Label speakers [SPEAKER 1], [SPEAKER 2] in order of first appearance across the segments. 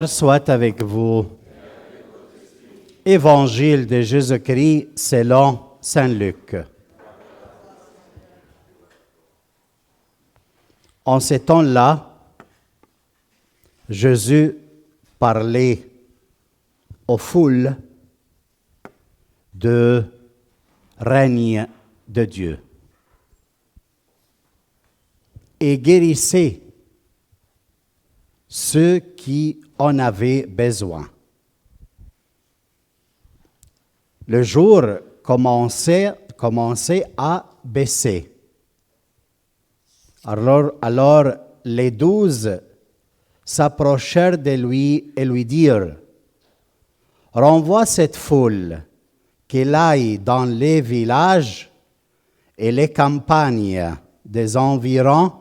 [SPEAKER 1] Soit avec vous. Évangile de Jésus-Christ selon saint Luc. En ces temps-là, Jésus parlait aux foules du règne de Dieu et guérissait ceux qui en avaient besoin. Le jour commençait à baisser. Alors les 12 s'approchèrent de lui et lui dirent: « Renvoie cette foule, qu'elle aille dans les villages et les campagnes des environs,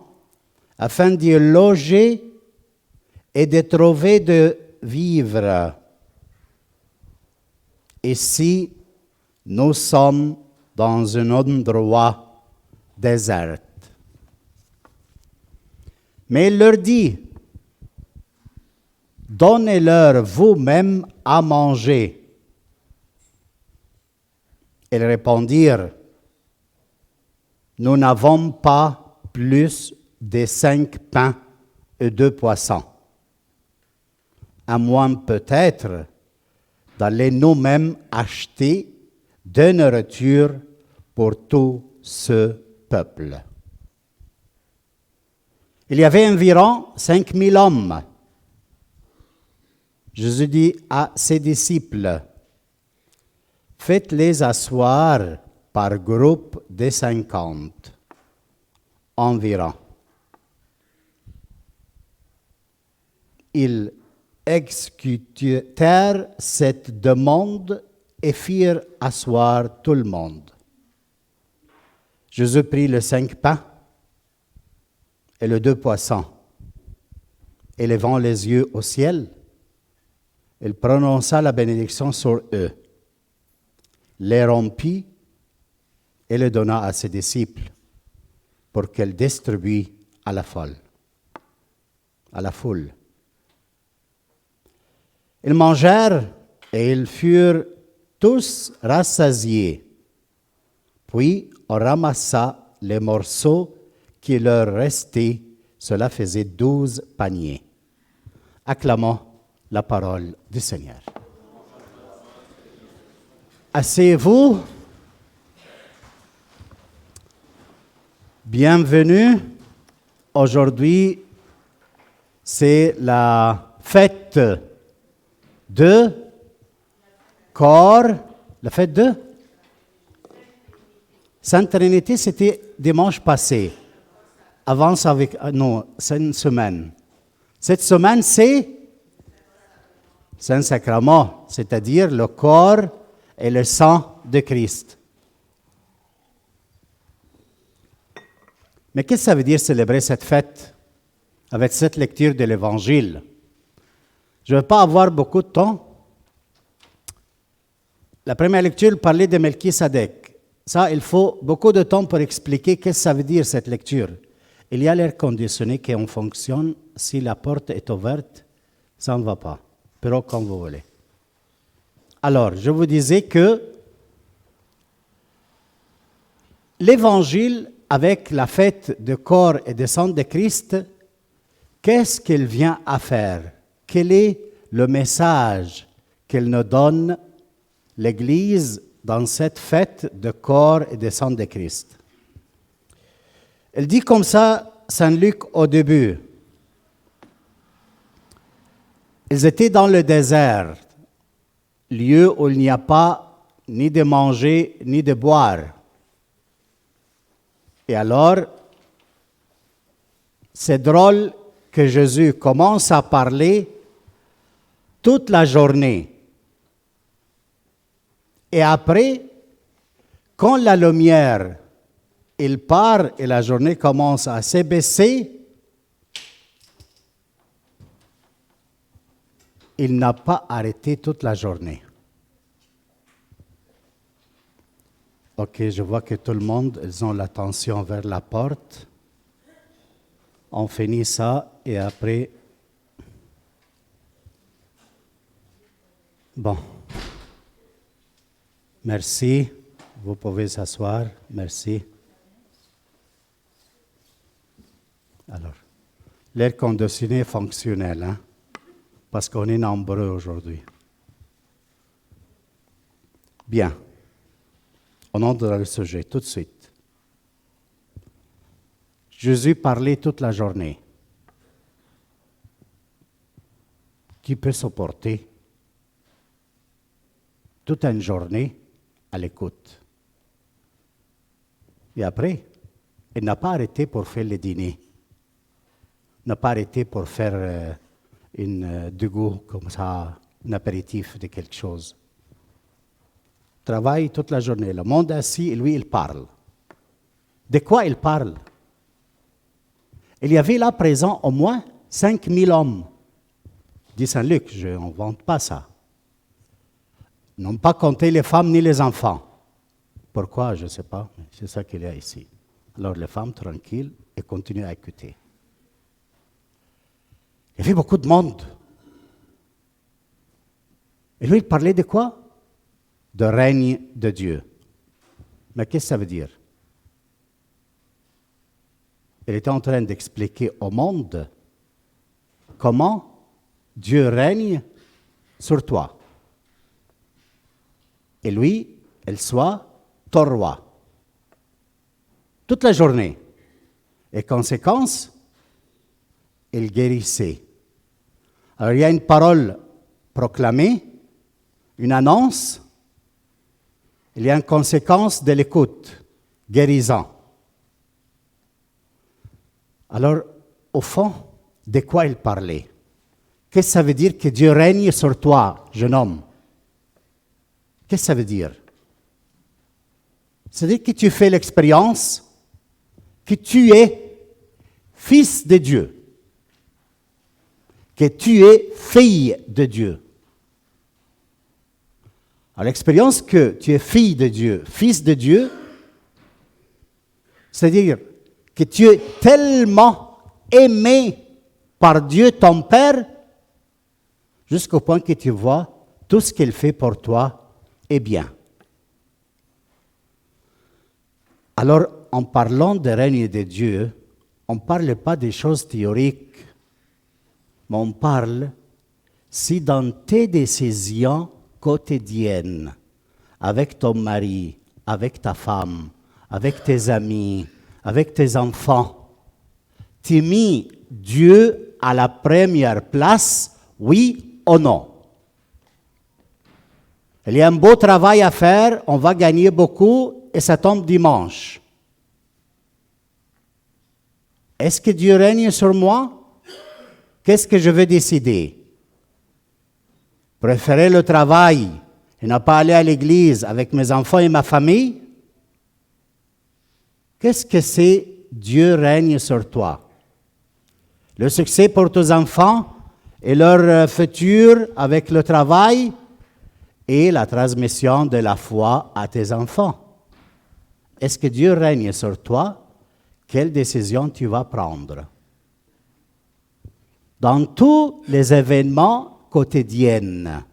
[SPEAKER 1] afin d'y loger et de trouver de vivre. Ici, nous sommes dans un endroit désert. » Mais il leur dit: « Donnez-leur vous-même à manger. » Ils répondirent: « Nous n'avons pas plus de 5 pains et 2 poissons. À moins peut-être d'aller nous-mêmes acheter de nourriture pour tout ce peuple. » Il y avait environ 5000 hommes. Jésus dit à ses disciples: « Faites-les asseoir par groupe de 50 environ. » Ils exécutèrent cette demande et firent asseoir tout le monde. Jésus prit les 5 pains et les 2 poissons, et levant les yeux au ciel, il prononça la bénédiction sur eux, les rompit et les donna à ses disciples pour qu'elle distribue à la foule. Ils mangèrent et ils furent tous rassasiés. Puis on ramassa les morceaux qui leur restaient. Cela faisait 12 paniers. Acclamons la parole du Seigneur. Asseyez-vous. Bienvenue. Aujourd'hui, c'est la fête de corps, la fête de Sainte Trinité, c'était dimanche passé. Avance avec, non, c'est une semaine. Cette semaine, c'est Saint-Sacrement, c'est-à-dire le corps et le sang de Christ. Mais qu'est-ce que ça veut dire célébrer cette fête avec cette lecture de l'Évangile? Je ne vais pas avoir beaucoup de temps. La première lecture parlait de Melchisadec. Ça, il faut beaucoup de temps pour expliquer qu'est-ce que ça veut dire cette lecture. Il y a l'air conditionné qu'on fonctionne. Si la porte est ouverte, ça ne va pas. Pero comme vous voulez. Alors, je vous disais que l'Évangile, avec la fête de corps et de sang de Christ, qu'est-ce qu'il vient à faire? Quel est le message qu'elle nous donne, l'Église, dans cette fête de corps et de sang de Christ? Elle dit comme ça, Saint Luc au début. Ils étaient dans le désert, lieu où il n'y a pas ni de manger ni de boire. Et alors, c'est drôle que Jésus commence à parler toute la journée. Et après, quand la lumière, il part et la journée commence à s'ébaisser, il n'a pas arrêté toute la journée. Ok, je vois que tout le monde, ils ont l'attention vers la porte. On finit ça et après, Bon. Merci. Vous pouvez s'asseoir. Merci. Alors, l'air conditionné est fonctionnel, hein? Parce qu'on est nombreux aujourd'hui. Bien. On entre dans le sujet tout de suite. Jésus parlait toute la journée. Qui peut supporter toute une journée à l'écoute? Et après, il n'a pas arrêté pour faire le dîner. Il n'a pas arrêté pour faire du goût comme ça, un apéritif de quelque chose. Travaille toute la journée. Le monde assis, et lui, il parle. De quoi il parle? Il y avait là présent au moins 5000 hommes. Dit Saint Luc, je n'invente pas ça. Ils n'ont pas compté les femmes ni les enfants. Pourquoi? Je ne sais pas, mais c'est ça qu'il y a ici. Alors les femmes, tranquilles, et continuent à écouter. Il y avait beaucoup de monde. Et lui, il parlait de quoi? De règne de Dieu. Mais qu'est-ce que ça veut dire? Il était en train d'expliquer au monde comment Dieu règne sur toi. Et lui, il soit ton roi. Toute la journée. Et conséquence, il guérissait. Alors il y a une parole proclamée, une annonce. Il y a une conséquence de l'écoute, guérissant. Alors, au fond, de quoi il parlait? Qu'est-ce que ça veut dire que Dieu règne sur toi, jeune homme? Qu'est-ce que ça veut dire? C'est-à-dire que tu fais l'expérience que tu es fils de Dieu, que tu es fille de Dieu. Alors, l'expérience que tu es fille de Dieu, fils de Dieu, c'est-à-dire que tu es tellement aimé par Dieu, ton Père, jusqu'au point que tu vois tout ce qu'il fait pour toi est bien. Alors, en parlant du règne de Dieu, on ne parle pas des choses théoriques, mais on parle si dans tes décisions quotidiennes, avec ton mari, avec ta femme, avec tes amis, avec tes enfants, tu as mis Dieu à la première place, oui ou non? Il y a un beau travail à faire, on va gagner beaucoup et ça tombe dimanche. Est-ce que Dieu règne sur moi? Qu'est-ce que je veux décider? Préférer le travail et ne pas aller à l'église avec mes enfants et ma famille? Qu'est-ce que c'est Dieu règne sur toi? Le succès pour tes enfants et leur futur avec le travail et la transmission de la foi à tes enfants. Est-ce que Dieu règne sur toi? Quelle décision tu vas prendre? Dans tous les événements quotidiens,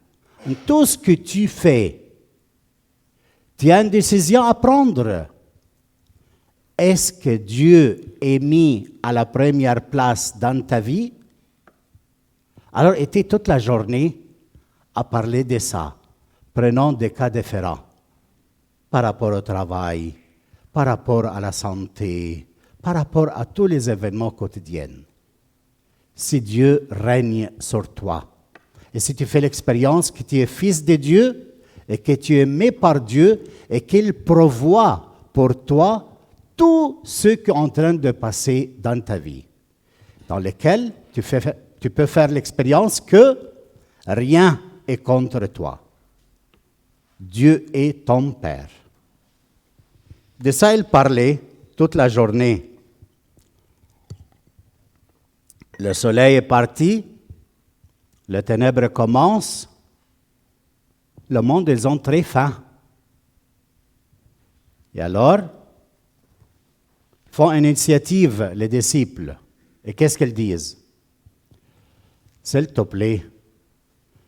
[SPEAKER 1] tout ce que tu fais, tu as une décision à prendre. Est-ce que Dieu est mis à la première place dans ta vie? Alors, était toute la journée à parler de ça. Prenons des cas différents par rapport au travail, par rapport à la santé, par rapport à tous les événements quotidiens. Si Dieu règne sur toi, et si tu fais l'expérience que tu es fils de Dieu et que tu es aimé par Dieu et qu'il pourvoit pour toi tout ce qui est en train de passer dans ta vie, dans lequel tu peux faire l'expérience que rien est contre toi. Dieu est ton Père. De ça, il parlait toute la journée. Le soleil est parti, les ténèbres commencent, le monde, ils ont très faim. Et alors, font une initiative, les disciples. Et qu'est-ce qu'ils disent? S'il te plaît,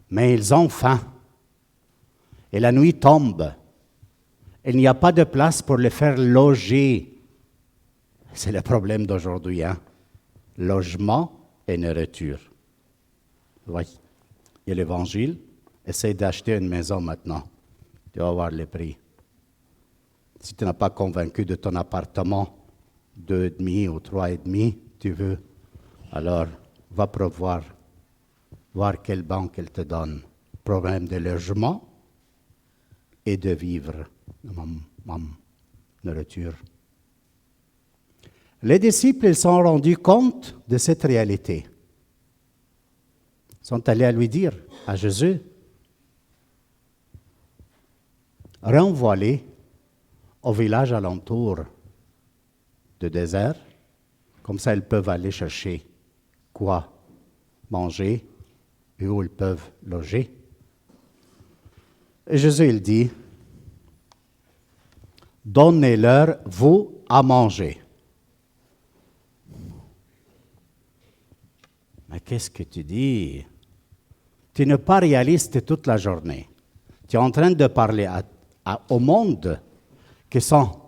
[SPEAKER 1] mais ils ont faim. Et la nuit tombe. Il n'y a pas de place pour les faire loger. C'est le problème d'aujourd'hui, hein? Logement et nourriture. Oui. Il y a l'Évangile. Essaye d'acheter une maison maintenant. Tu vas voir les prix. Si tu n'es pas convaincu de ton appartement, 2,5 ou 3,5, tu veux, alors va prévoir, voir quelle banque elle te donne. Problème de logement et de vivre. Nourriture. Les disciples, ils se sont rendus compte de cette réalité. Ils sont allés à lui dire, à Jésus, renvoie-les au village alentour de désert, comme ça ils peuvent aller chercher quoi manger et où ils peuvent loger. Et Jésus, il dit, donnez-leur, vous, à manger. Mais qu'est-ce que tu dis? Tu n'es pas réaliste toute la journée. Tu es en train de parler au monde qui sont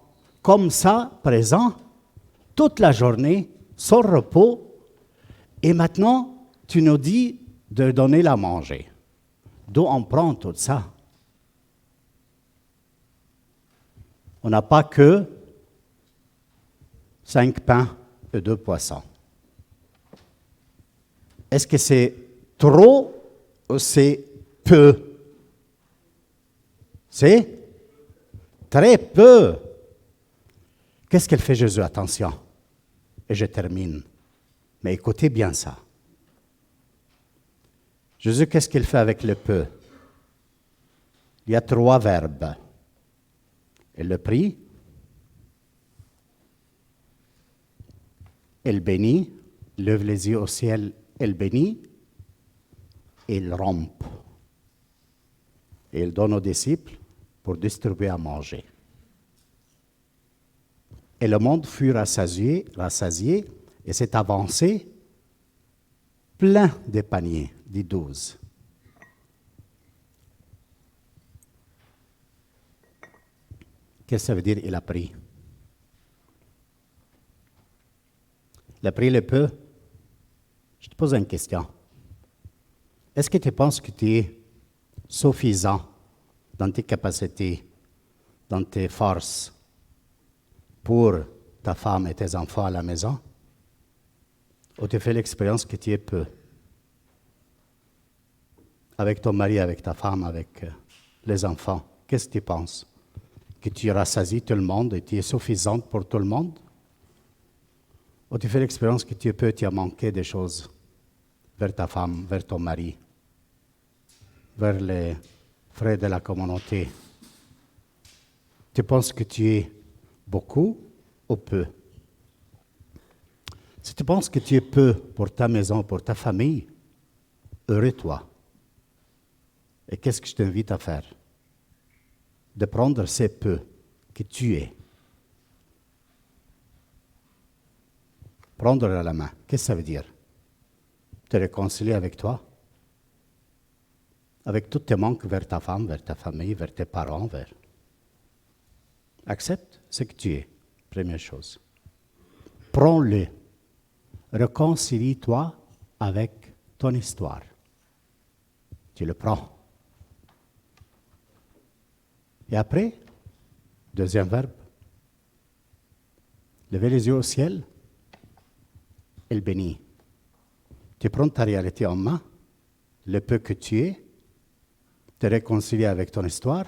[SPEAKER 1] comme ça, présents, toute la journée, sans repos, et maintenant, tu nous dis de donner à manger. D'où on prend tout ça? On n'a pas que 5 pains et 2 poissons. Est-ce que c'est trop ou c'est peu? C'est très peu. Qu'est-ce qu'elle fait Jésus? Attention. Et je termine. Mais écoutez bien ça. Jésus, qu'est-ce qu'il fait avec le peu? Il y a 3 verbes. Il le prie, il bénit, lève les yeux au ciel, il bénit, et il rompt. Et il donne aux disciples pour distribuer à manger. Et le monde fut rassasié et s'est avancé plein de paniers, dit 12. Qu'est-ce que ça veut dire, il a pris? Il a pris le peu. Je te pose une question. Est-ce que tu penses que tu es suffisant dans tes capacités, dans tes forces, pour ta femme et tes enfants à la maison? Ou tu fais l'expérience que tu es peu? Avec ton mari, avec ta femme, avec les enfants, qu'est-ce que tu penses? Que tu rassasies tout le monde et tu es suffisante pour tout le monde? Ou tu fais l'expérience que tu es peu, tu as manqué des choses vers ta femme, vers ton mari, vers les frères de la communauté? Tu penses que tu es beaucoup ou peu? Si tu penses que tu es peu pour ta maison, pour ta famille, heureux toi. Et qu'est-ce que je t'invite à faire? De prendre ces peu que tu es. Prendre à la main. Qu'est-ce que ça veut dire? Te réconcilier avec toi, avec tous tes manques vers ta femme, vers ta famille, vers tes parents, vers... Accepte ce que tu es, première chose. Prends-le. Réconcilie-toi avec ton histoire. Tu le prends. Et après, deuxième verbe, lever les yeux au ciel, il bénit. Tu prends ta réalité en main, le peu que tu es, te réconcilier avec ton histoire,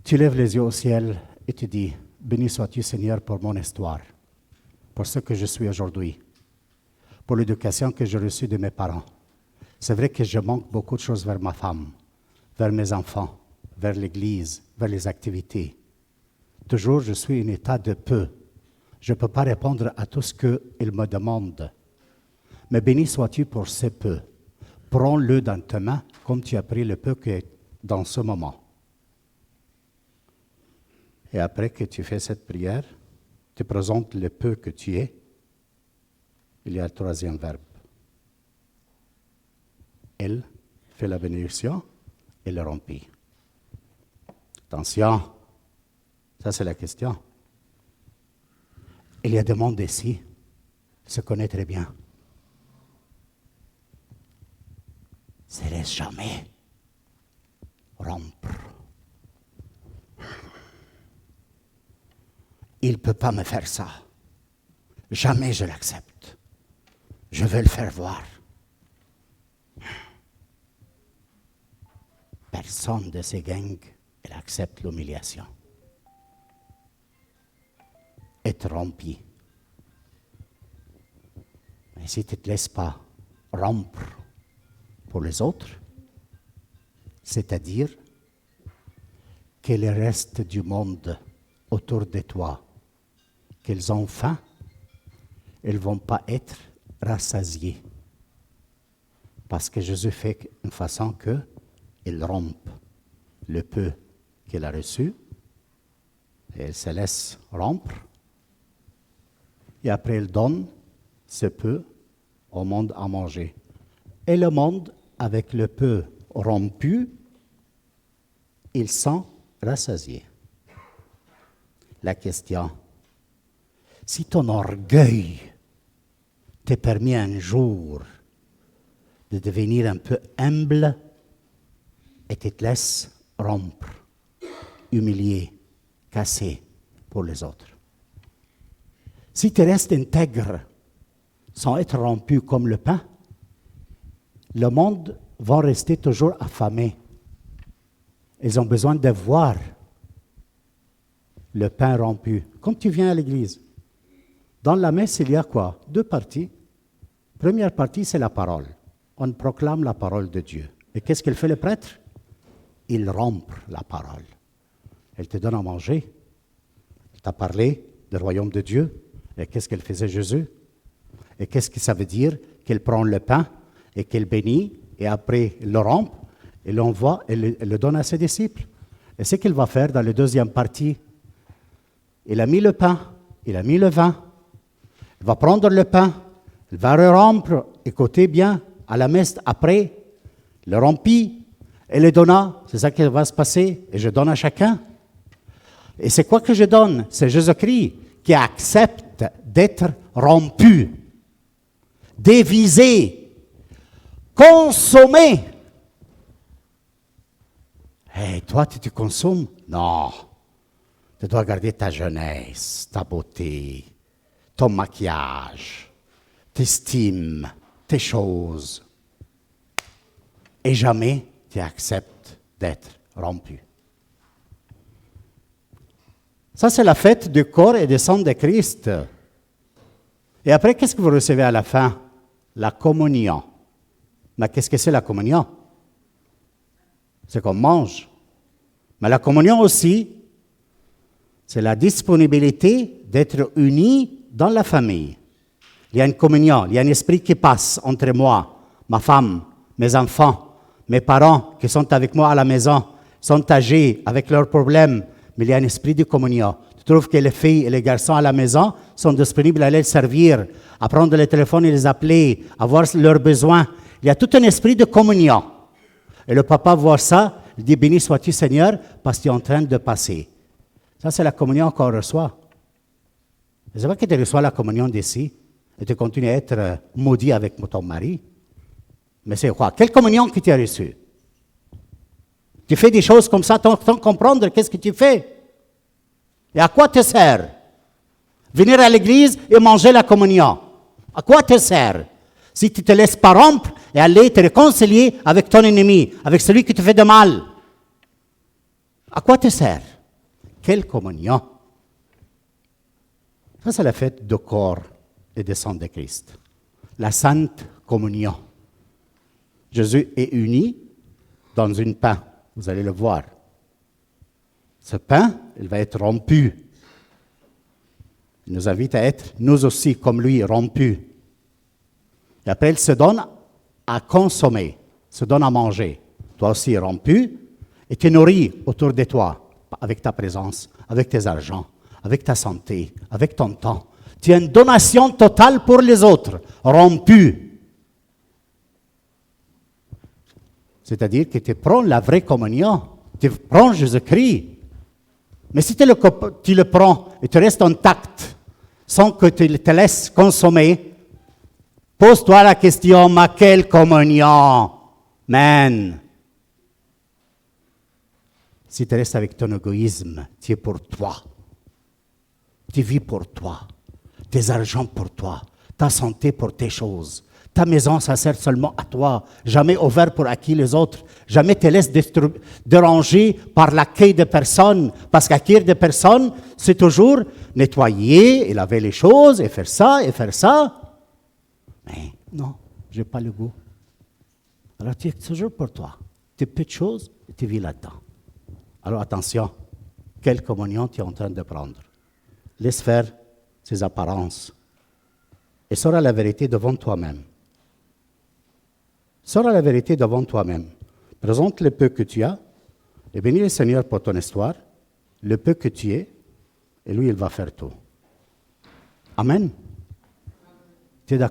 [SPEAKER 1] tu lèves les yeux au ciel et tu dis, béni sois-tu Seigneur pour mon histoire, pour ce que je suis aujourd'hui, pour l'éducation que j'ai reçue de mes parents. C'est vrai que je manque beaucoup de choses vers ma femme, vers mes enfants, vers l'Église, vers les activités. Toujours, je suis en état de peu. Je ne peux pas répondre à tout ce qu'il me demande. Mais béni sois-tu pour ce peu. Prends-le dans tes mains comme tu as pris le peu que dans ce moment. Et après que tu fais cette prière, tu présentes le peu que tu es. Il y a le troisième verbe. Elle fait la bénédiction et le rompit. Attention, ça c'est la question. Il y a des mondes ici, se connaît très bien. Se laisse jamais rompre. Il ne peut pas me faire ça. Jamais je l'accepte. Je veux le faire voir. Personne de ces gangs accepte l'humiliation. Être rompu. Mais si tu ne te laisses pas rompre pour les autres, c'est-à-dire que le reste du monde autour de toi, qu'ils ont faim, ils ne vont pas être rassasiés. Parce que Jésus fait une façon qu'il rompe le peu qu'il a reçu, et il se laisse rompre, et après il donne ce peu au monde à manger. Et le monde, avec le peu rompu, ils sont rassasiés. La question, si ton orgueil te permet un jour de devenir un peu humble et tu te laisses rompre, humilier, casser pour les autres. Si tu restes intègre sans être rompu comme le pain, le monde va rester toujours affamé. Ils ont besoin de voir le pain rompu. Comme tu viens à l'église, dans la messe, il y a quoi? 2 parties. Première partie, c'est la parole. On proclame la parole de Dieu. Et qu'est-ce qu'il fait le prêtre? Il rompt la parole. Elle te donne à manger. Il t'a parlé du royaume de Dieu. Et qu'est-ce qu'elle faisait Jésus? Et qu'est-ce que ça veut dire? Qu'il prend le pain et qu'il bénit, et après il le rompt, et l'envoie et le donne à ses disciples. Et ce qu'il va faire dans la deuxième partie, il a mis le pain, il a mis le vin, il va prendre le pain, il va le rompre, écoutez bien, à la messe après, le rompit et le donna. C'est ça qui va se passer, et je donne à chacun. Et c'est quoi que je donne? C'est Jésus-Christ qui accepte d'être rompu, dévisé, consommé. Hey, toi, tu consommes? Non. Tu dois garder ta jeunesse, ta beauté, ton maquillage, tes estimes, tes choses. Et jamais tu acceptes d'être rompu. Ça, c'est la fête du corps et du sang de Christ. Et après, qu'est-ce que vous recevez à la fin? La communion. Mais qu'est-ce que c'est la communion? C'est qu'on mange. Mais la communion aussi, c'est la disponibilité d'être unis dans la famille. Il y a une communion, il y a un esprit qui passe entre moi, ma femme, mes enfants, mes parents qui sont avec moi à la maison, sont âgés avec leurs problèmes, mais il y a un esprit de communion. Tu trouves que les filles et les garçons à la maison sont disponibles à les servir, à prendre le téléphone et les appeler, à voir leurs besoins. Il y a tout un esprit de communion. Et le papa voit ça, il dit « Béni sois-tu Seigneur, parce que tu es en train de passer ». Ça, c'est la communion qu'on reçoit. C'est pas que tu reçois la communion d'ici et tu continues à être maudit avec ton mari. Mais c'est quoi? Quelle communion que tu as reçue? Tu fais des choses comme ça sans comprendre qu'est-ce que tu fais. Et à quoi te sert? Venir à l'église et manger la communion. À quoi te sert? Si tu ne te laisses pas rompre et aller te réconcilier avec ton ennemi, avec celui qui te fait de mal. À quoi te sert? Quelle communion? Ça, c'est la fête du corps et du sang de Christ. La sainte communion. Jésus est uni dans une pain. Vous allez le voir. Ce pain, il va être rompu. Il nous invite à être, nous aussi, comme lui, rompus. Et après, il se donne à consommer, se donne à manger. Toi aussi, rompu, et tu nourris autour de toi, avec ta présence, avec tes argents, avec ta santé, avec ton temps. Tu as une donation totale pour les autres, rompu. C'est-à-dire que tu prends la vraie communion, tu prends Jésus-Christ. Mais si tu le prends et tu restes intact, sans que tu te laisses consommer, pose-toi la question, mais quelle communion? Man! Si tu restes avec ton égoïsme, tu es pour toi. Tu vis pour toi. Tes argents pour toi. Ta santé pour tes choses. Ta maison, ça sert seulement à toi. Jamais ouvert pour acquis les autres. Jamais te laisse déranger par l'accueil de personnes. Parce qu'accueillir des personnes, c'est toujours nettoyer et laver les choses et faire ça et faire ça. Mais non, je n'ai pas le goût. Alors tu es toujours pour toi. Tes petites choses et tu vis là-dedans. Alors attention, quelle communion tu es en train de prendre. Laisse faire ces apparences et sauras la vérité devant toi-même. Sauras la vérité devant toi-même. Présente le peu que tu as et bénis le Seigneur pour ton histoire, le peu que tu es, et lui, il va faire tout. Amen. Tu es d'accord?